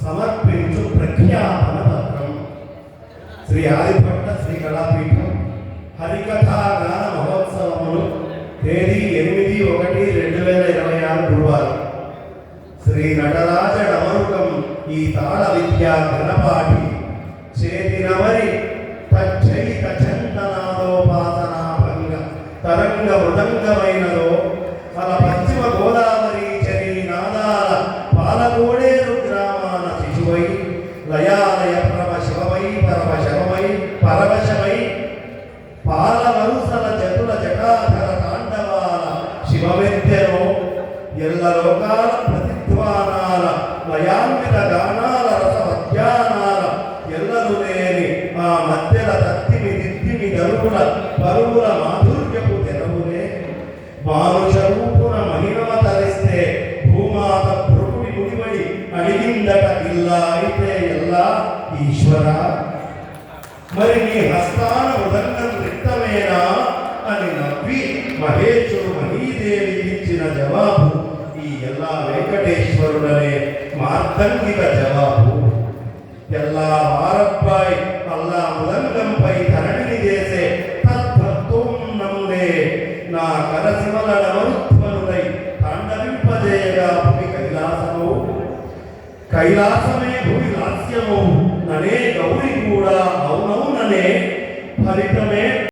సమర్పించు ప్రఖ్యాపన పత్రం. శ్రీ ఆదిభట్ట శ్రీ కళాపీఠం హరికథా గాన మహోత్సవములు తేదీ 8/1/2026 గురువారం. శ్రీ నటరాజ డమరుకం ఈ తాళ విద్యా ఘనపాఠి చేతినవరి తచ్చైత చందనాదోపాసనా భంగ తరంగ మృదంగమైనదో అల పశ్చిమ గోదావరి చరీ నాదాల పాలకోడేరు గ్రామాన శిశువై లయాలయ ప్రమ శివమై పరవశమై పాలవరుసల జతుల జటాధర తాండవాల శివవిద్యను ఎల్ల లోకాల ప్రతిధ్వానాల లయాన్విత గానాల రసవద్యానాల ఎల్లలు లేని ఆ మధ్యల తత్తిమి దిత్తిమి దరువుల పరువుల మాధుర్యపు తెరవులే మానుష రూపున మహిమవ తరిస్తే భూమాత ప్రభుడి ముడివడి అడిగిందట ఇల్లా అయితే ఎల్లా ఈశ్వర మరి నీ హస్తాన ఉదంగం రిక్తమేనా అని నవ్వి మహేశ్వరు మహీదేవి ఇచ్చిన జవాబు ఈ ఎల్లా వెంకటేశ్వరుడనే మార్దంగిక జవాబు. ఎల్లా వారబ్బాయి అల్లా ఉదంగంపై ధరణిని చేసే తత్వత్వంలే నా కరశివల నవరుత్వనుడై తాండవింపజేయగా భూమి కైలాసమే భూమి లాస్యము ననే గౌరి కూడా అవునవుననే ఫలితం